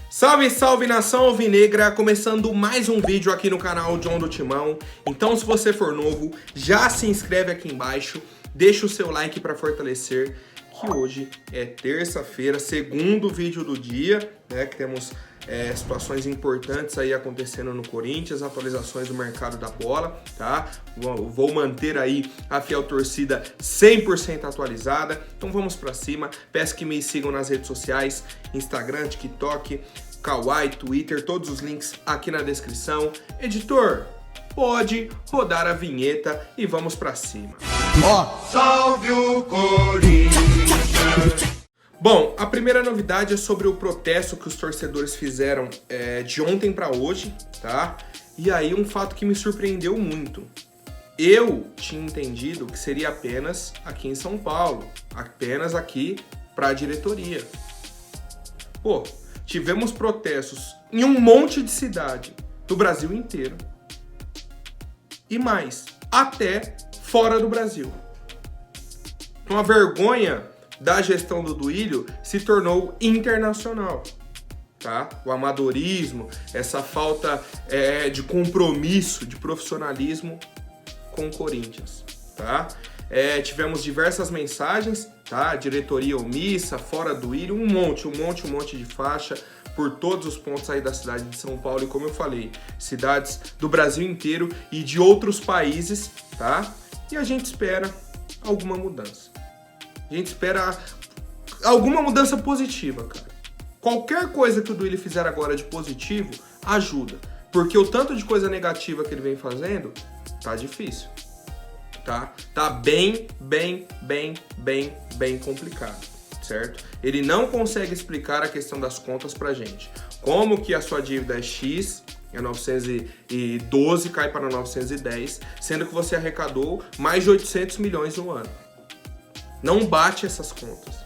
Salve, salve nação alvinegra, começando mais um vídeo aqui no canal John do Timão. Então se você for novo, já se inscreve aqui embaixo, deixa o seu like para fortalecer, que hoje é terça-feira, segundo vídeo do dia, né, que temos situações importantes aí acontecendo no Corinthians, atualizações do mercado da bola, tá? Vou manter aí a fiel torcida 100% atualizada, então vamos pra cima. Peço que me sigam nas redes sociais, Instagram, TikTok, Kawaii, Twitter, todos os links aqui na descrição. Editor, pode rodar a vinheta e vamos pra cima. Salve o Corinthians! Bom, a primeira novidade é sobre o protesto que os torcedores fizeram de ontem para hoje, tá? E aí um fato que me surpreendeu muito. Eu tinha entendido que seria apenas aqui em São Paulo, apenas aqui para a diretoria. Pô, tivemos protestos em um monte de cidade do Brasil inteiro. E mais, até fora do Brasil. Uma vergonha da gestão do Duílio se tornou internacional, tá? O amadorismo, essa falta de compromisso, de profissionalismo com o Corinthians, tá? Tivemos diversas mensagens, tá? Diretoria omissa, fora Duílio, um monte de faixa por todos os pontos aí da cidade de São Paulo e, como eu falei, cidades do Brasil inteiro e de outros países, tá? E a gente espera alguma mudança. A gente espera alguma mudança positiva, cara. Qualquer coisa que o Duílio fizer agora de positivo, ajuda. Porque o tanto de coisa negativa que ele vem fazendo, tá difícil. Tá? Tá bem complicado, certo? Ele não consegue explicar a questão das contas pra gente. Como que a sua dívida é X, é 912, cai para 910, sendo que você arrecadou mais de 800 milhões no ano. Não bate essas contas.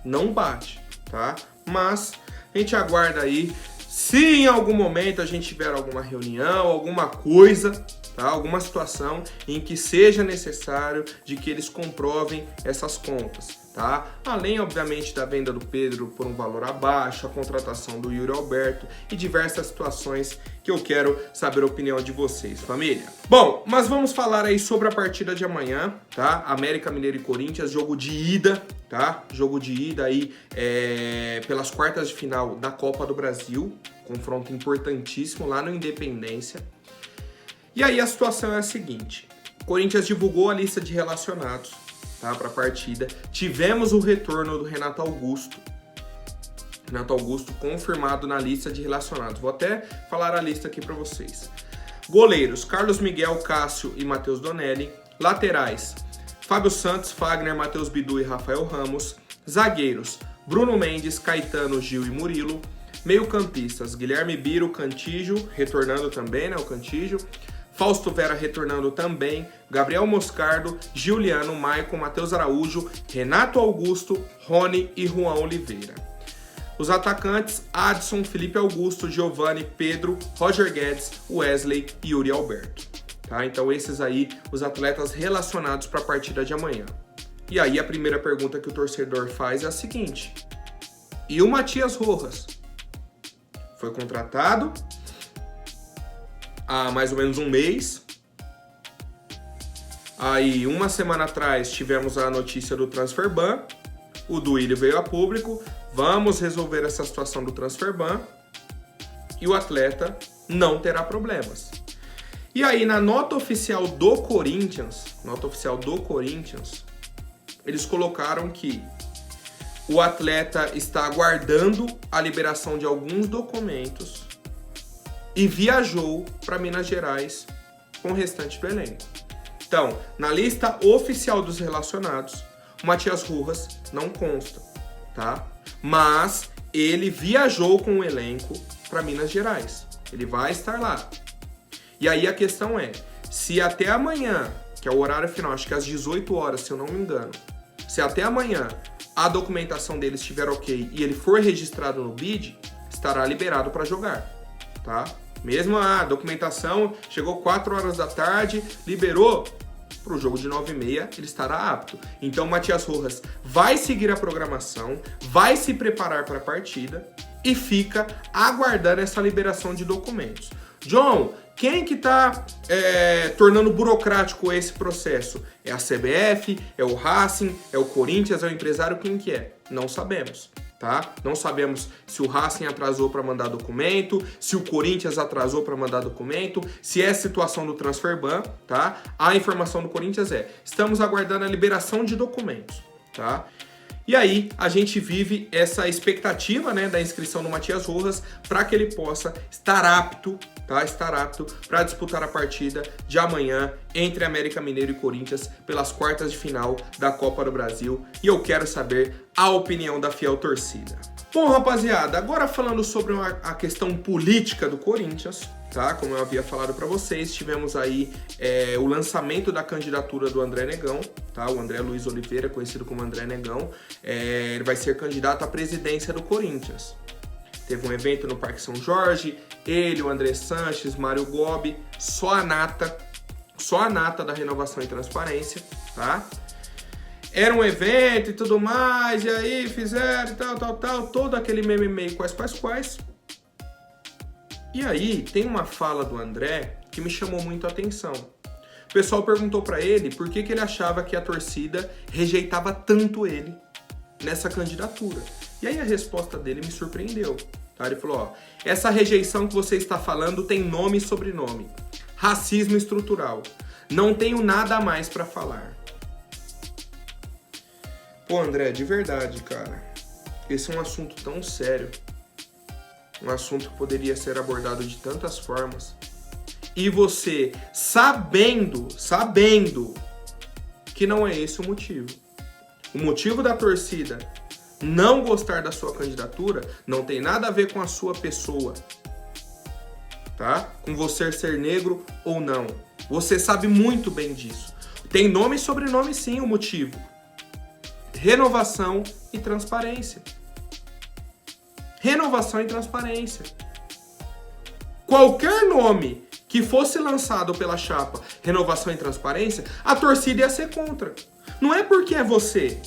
Não bate, tá? Mas a gente aguarda aí. Se em algum momento a gente tiver alguma reunião, alguma coisa, tá? Alguma situação em que seja necessário de que eles comprovem essas contas, tá? Além, obviamente, da venda do Pedro por um valor abaixo, a contratação do Yuri Alberto e diversas situações que eu quero saber a opinião de vocês, família. Bom, mas vamos falar aí sobre a partida de amanhã, tá? América Mineiro e Corinthians, jogo de ida, tá? Jogo de ida aí pelas quartas de final da Copa do Brasil, confronto importantíssimo lá no Independência. E aí a situação é a seguinte: o Corinthians divulgou a lista de relacionados, tá, para a partida. Tivemos o retorno do Renato Augusto. Renato Augusto confirmado na lista de relacionados. Vou até falar a lista aqui para vocês. Goleiros: Carlos Miguel, Cássio e Matheus Donelli. Laterais: Fábio Santos, Fagner, Matheus Bidu e Rafael Ramos. Zagueiros: Bruno Mendes, Caetano, Gil e Murilo. Meio-campistas: Guilherme Biro, Cantígio, retornando também, né, o Cantígio. Fausto Vera retornando também, Gabriel Moscardo, Giuliano, Maicon, Matheus Araújo, Renato Augusto, Rony e Juan Oliveira. Os atacantes: Adson, Felipe Augusto, Giovani, Pedro, Roger Guedes, Wesley e Yuri Alberto. Tá? Então esses aí, os atletas relacionados para a partida de amanhã. E aí a primeira pergunta que o torcedor faz é a seguinte: e o Matias Rojas? Foi contratado há mais ou menos um mês. Aí, uma semana atrás, tivemos a notícia do Transfer Ban. O Duílio veio a público. Vamos resolver essa situação do Transfer Ban. E o atleta não terá problemas. E aí, na nota oficial do Corinthians, eles colocaram que o atleta está aguardando a liberação de alguns documentos e viajou para Minas Gerais com o restante do elenco. Então, na lista oficial dos relacionados, o Matias Rojas não consta, tá? Mas ele viajou com o elenco para Minas Gerais. Ele vai estar lá. E aí a questão é, se até amanhã, que é o horário final, acho que às 18 horas, se eu não me engano, se até amanhã a documentação dele estiver ok e ele for registrado no BID, estará liberado para jogar, tá? Mesmo a documentação chegou 4 horas da tarde, liberou, para o jogo de 9h30 ele estará apto. Então o Matias Rojas vai seguir a programação, vai se preparar para a partida e fica aguardando essa liberação de documentos. John, quem que tá tornando burocrático esse processo? É a CBF? É o Racing? É o Corinthians? É o empresário? Quem que é? Não sabemos, tá? Não sabemos se o Racing atrasou para mandar documento, se o Corinthians atrasou para mandar documento, se é situação do Transferban, tá? A informação do Corinthians estamos aguardando a liberação de documentos, tá? E aí, a gente vive essa expectativa, né, da inscrição do Matias Rojas para que ele possa estar apto, tá? Estar apto para disputar a partida de amanhã entre América Mineiro e Corinthians pelas quartas de final da Copa do Brasil. E eu quero saber a opinião da fiel torcida. Bom, rapaziada, agora falando sobre a questão política do Corinthians, tá? Como eu havia falado para vocês, tivemos aí o lançamento da candidatura do André Negão, tá? O André Luiz Oliveira, conhecido como André Negão, ele vai ser candidato à presidência do Corinthians. Teve um evento no Parque São Jorge, ele, o André Sanches, Mário Gobi, só a nata da Renovação e Transparência, tá? Era um evento e tudo mais, e aí fizeram e tal, todo aquele meme quais. E aí, tem uma fala do André que me chamou muito a atenção. O pessoal perguntou pra ele por que ele achava que a torcida rejeitava tanto ele nessa candidatura. E aí a resposta dele me surpreendeu. Tá? Ele falou, essa rejeição que você está falando tem nome e sobrenome. Racismo estrutural. Não tenho nada a mais pra falar. Pô, André, de verdade, cara. Esse é um assunto tão sério. Um assunto que poderia ser abordado de tantas formas. E você, sabendo que não é esse o motivo. O motivo da torcida não gostar da sua candidatura não tem nada a ver com a sua pessoa. Tá? Com você ser negro ou não. Você sabe muito bem disso. Tem nome e sobrenome sim o motivo. Renovação e transparência. Renovação e transparência. Qualquer nome que fosse lançado pela chapa Renovação e Transparência, a torcida ia ser contra. Não é porque é você.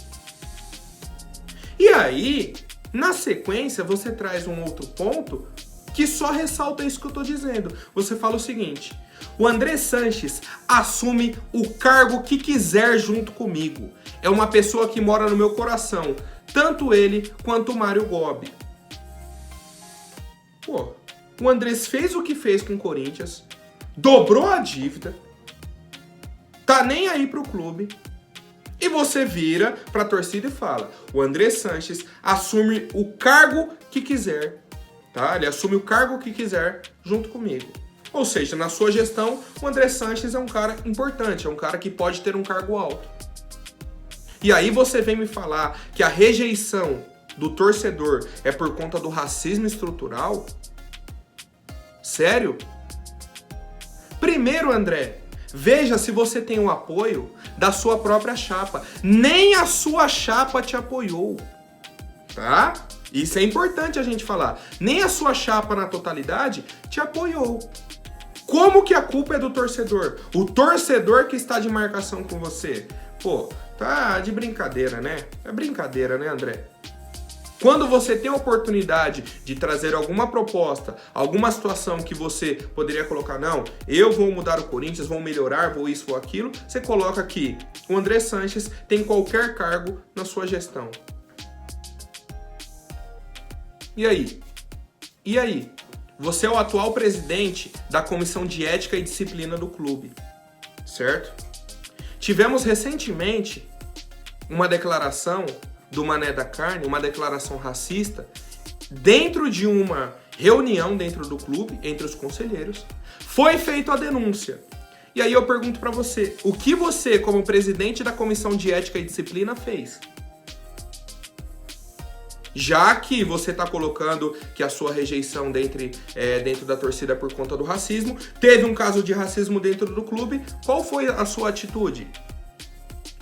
E aí, na sequência, você traz um outro ponto que só ressalta isso que eu tô dizendo. Você fala o seguinte: o André Sanches assume o cargo que quiser junto comigo. É uma pessoa que mora no meu coração, tanto ele quanto o Mário Gobi. Pô, o Andrés fez o que fez com o Corinthians, dobrou a dívida, tá nem aí pro clube, e você vira pra torcida e fala, o André Sanches assume o cargo que quiser, tá? Ele assume o cargo que quiser junto comigo. Ou seja, na sua gestão, o André Sanches é um cara importante, é um cara que pode ter um cargo alto. E aí você vem me falar que a rejeição do torcedor é por conta do racismo estrutural? Sério? Primeiro, André, veja se você tem o apoio da sua própria chapa. Nem a sua chapa te apoiou, tá? Isso é importante a gente falar. Nem a sua chapa na totalidade te apoiou. Como que a culpa é do torcedor? O torcedor que está de marcação com você. Pô, tá de brincadeira, né? É brincadeira, né, André? Quando você tem a oportunidade de trazer alguma proposta, alguma situação que você poderia colocar, não, eu vou mudar o Corinthians, vou melhorar, vou isso ou aquilo, você coloca aqui, o André Sanches tem qualquer cargo na sua gestão. E aí? E aí? Você é o atual presidente da Comissão de Ética e Disciplina do clube, certo? Tivemos recentemente uma declaração do Mané da Carne, uma declaração racista, dentro de uma reunião dentro do clube, entre os conselheiros, foi feita a denúncia. E aí eu pergunto pra você, o que você, como presidente da Comissão de Ética e Disciplina, fez? Já que você está colocando que a sua rejeição dentro da torcida é por conta do racismo, teve um caso de racismo dentro do clube, qual foi a sua atitude?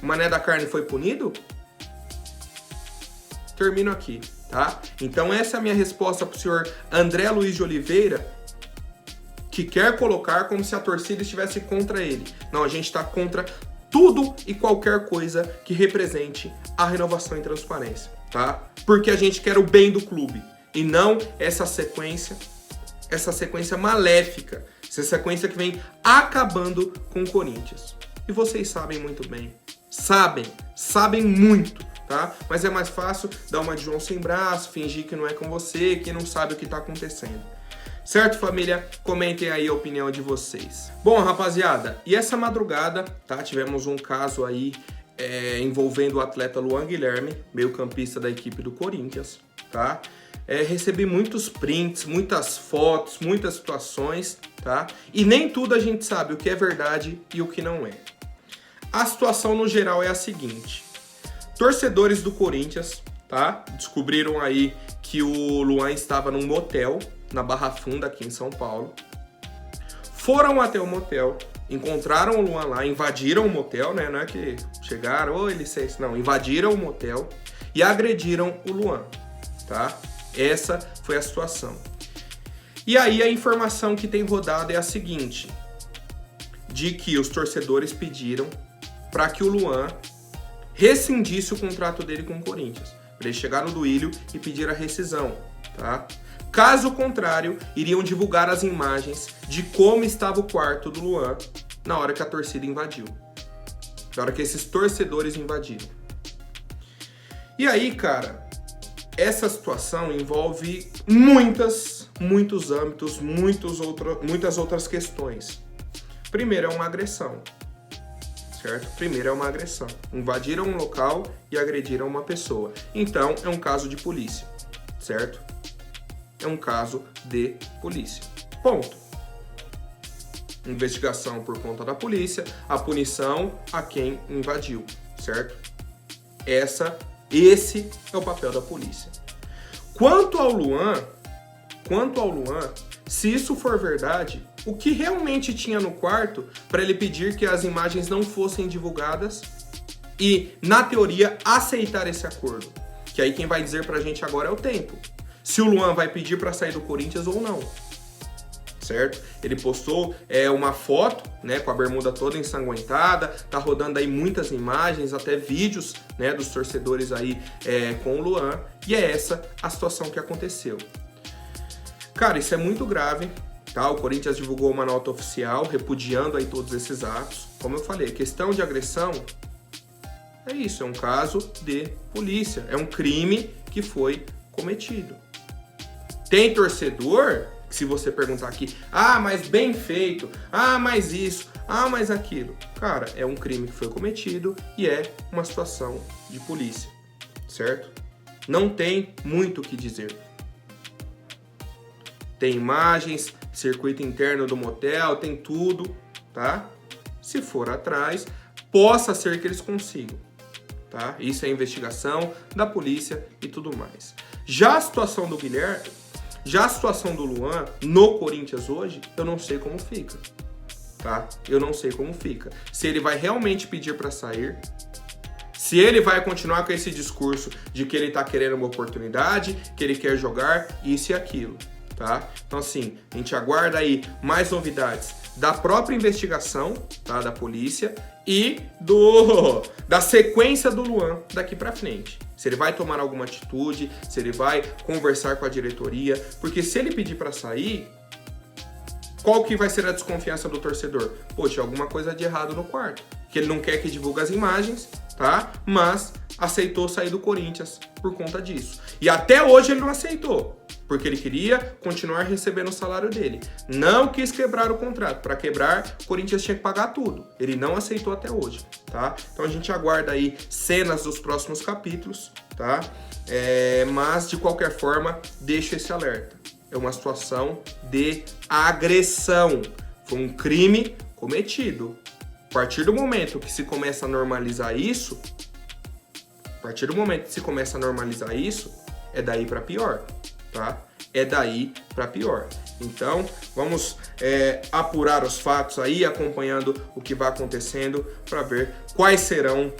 O Mané da Carne foi punido? Termino aqui, tá? Então essa é a minha resposta pro senhor André Luiz de Oliveira, que quer colocar como se a torcida estivesse contra ele. Não, a gente está contra tudo e qualquer coisa que represente a renovação e transparência, tá? Porque a gente quer o bem do clube. e não essa sequência maléfica, essa sequência que vem acabando com o Corinthians. E vocês sabem muito bem, sabem muito, tá? Mas é mais fácil dar uma de João sem braço, fingir que não é com você, que não sabe o que tá acontecendo. Certo, família? Comentem aí a opinião de vocês. Bom, rapaziada, e essa madrugada, tá? Tivemos um caso aí envolvendo o atleta Luan Guilherme, meio-campista da equipe do Corinthians, tá? Recebi muitos prints, muitas fotos, muitas situações, tá? E nem tudo a gente sabe o que é verdade e o que não é. A situação no geral é a seguinte: torcedores do Corinthians, tá? Descobriram aí que o Luan estava num motel na Barra Funda, aqui em São Paulo. Foram até o motel, encontraram o Luan lá, invadiram o motel, né? Não é que chegaram, oi, licença, não. Invadiram o motel e agrediram o Luan, tá? Essa foi a situação. E aí a informação que tem rodado é a seguinte: de que os torcedores pediram para que o Luan rescindisse o contrato dele com o Corinthians, para ele chegar no Duílio e pedir a rescisão, tá? Caso contrário, iriam divulgar as imagens de como estava o quarto do Luan na hora que a torcida invadiu, na hora que esses torcedores invadiram. E aí, cara, essa situação envolve muitos âmbitos, muitas outras questões. Primeiro é uma agressão, certo? Primeiro é uma agressão. Invadiram um local e agrediram uma pessoa. Então, é um caso de polícia, certo? É um caso de polícia. Ponto. Investigação por conta da polícia, a punição a quem invadiu, certo? Esse é o papel da polícia. Quanto ao Luan, se isso for verdade, o que realmente tinha no quarto para ele pedir que as imagens não fossem divulgadas e, na teoria, aceitar esse acordo? Que aí quem vai dizer pra gente agora é o tempo. Se o Luan vai pedir para sair do Corinthians ou não, certo? Ele postou uma foto, né, com a bermuda toda ensanguentada, tá rodando aí muitas imagens, até vídeos, né, dos torcedores aí com o Luan, e é essa a situação que aconteceu. Cara, isso é muito grave, tá? O Corinthians divulgou uma nota oficial repudiando aí todos esses atos. Como eu falei, questão de agressão é isso, é um caso de polícia, é um crime que foi cometido. Tem torcedor que, se você perguntar aqui, mas bem feito, mas isso, mas aquilo. Cara, é um crime que foi cometido e é uma situação de polícia, certo? Não tem muito o que dizer. Tem imagens, circuito interno do motel, tem tudo, tá? Se for atrás, possa ser que eles consigam, tá? Isso é investigação da polícia e tudo mais. Já a situação do Guilherme, já a situação do Luan no Corinthians hoje, eu não sei como fica, tá? Eu não sei como fica. Se ele vai realmente pedir para sair, se ele vai continuar com esse discurso de que ele tá querendo uma oportunidade, que ele quer jogar isso e aquilo, tá? Então, assim, a gente aguarda aí mais novidades da própria investigação, tá? Da polícia e da sequência do Luan daqui para frente. Se ele vai tomar alguma atitude, se ele vai conversar com a diretoria, porque se ele pedir para sair, qual que vai ser a desconfiança do torcedor? Pô, tinha alguma coisa de errado no quarto, que ele não quer que divulgue as imagens, tá? Mas aceitou sair do Corinthians por conta disso. E até hoje ele não aceitou, porque ele queria continuar recebendo o salário dele. Não quis quebrar o contrato. Para quebrar, o Corinthians tinha que pagar tudo. Ele não aceitou até hoje, tá? Então a gente aguarda aí cenas dos próximos capítulos, tá? Mas, de qualquer forma, deixo esse alerta. É uma situação de agressão. Foi um crime cometido. A partir do momento que se começa a normalizar isso, é daí para pior, tá? É daí para pior. Então, vamos apurar os fatos aí, acompanhando o que vai acontecendo para ver quais serão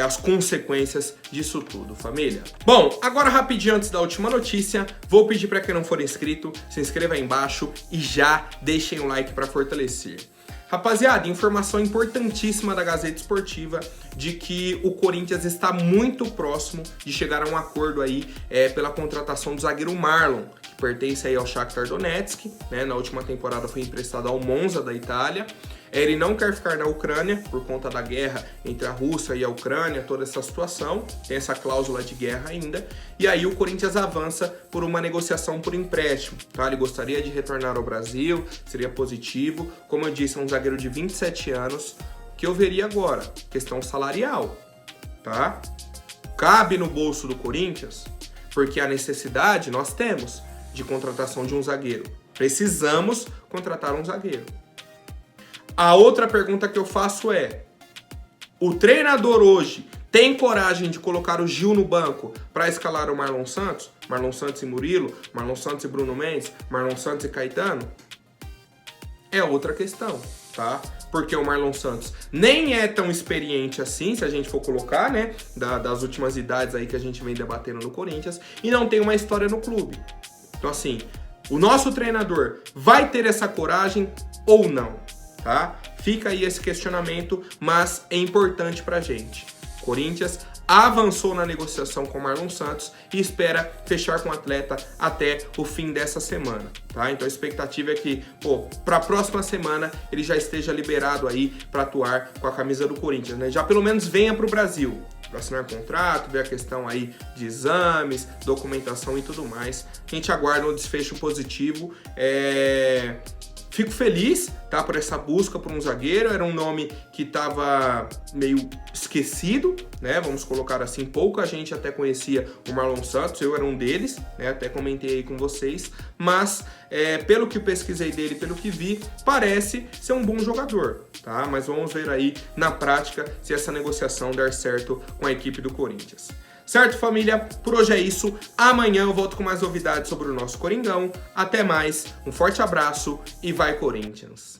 as consequências disso tudo, família. Bom, agora rapidinho antes da última notícia, vou pedir para quem não for inscrito, se inscreva aí embaixo e já deixem o like para fortalecer. Rapaziada, informação importantíssima da Gazeta Esportiva de que o Corinthians está muito próximo de chegar a um acordo aí pela contratação do zagueiro Marlon, que pertence aí ao Shakhtar Donetsk, né? Na última temporada foi emprestado ao Monza da Itália. Ele não quer ficar na Ucrânia por conta da guerra entre a Rússia e a Ucrânia, toda essa situação, tem essa cláusula de guerra ainda, e aí o Corinthians avança por uma negociação por empréstimo, tá? Ele gostaria de retornar ao Brasil, seria positivo, como eu disse, é um zagueiro de 27 anos, que eu veria agora, questão salarial, tá? Cabe no bolso do Corinthians, porque a necessidade nós temos de contratação de um zagueiro, precisamos contratar um zagueiro. A outra pergunta que eu faço é: o treinador hoje tem coragem de colocar o Gil no banco para escalar o Marlon Santos? Marlon Santos e Murilo? Marlon Santos e Bruno Mendes? Marlon Santos e Caetano? É outra questão, tá? Porque o Marlon Santos nem é tão experiente assim, se a gente for colocar, né? Das últimas idades aí que a gente vem debatendo no Corinthians, e não tem uma história no clube. Então, assim, o nosso treinador vai ter essa coragem ou não? Tá? Fica aí esse questionamento, mas é importante pra gente. Corinthians avançou na negociação com o Marlon Santos e espera fechar com o atleta até o fim dessa semana, tá? Então a expectativa é que, para a próxima semana ele já esteja liberado aí para atuar com a camisa do Corinthians, né? Já pelo menos venha pro Brasil para assinar contrato, ver a questão aí de exames, documentação e tudo mais. A gente aguarda um desfecho positivo. Fico feliz, tá, por essa busca por um zagueiro. Era um nome que estava meio esquecido, né? Vamos colocar assim, pouca gente até conhecia o Marlon Santos, eu era um deles, né? Até comentei aí com vocês, mas pelo que pesquisei dele, pelo que vi, parece ser um bom jogador, tá? Mas vamos ver aí na prática se essa negociação der certo com a equipe do Corinthians. Certo, família? Por hoje é isso. Amanhã eu volto com mais novidades sobre o nosso Coringão. Até mais, um forte abraço e vai Corinthians!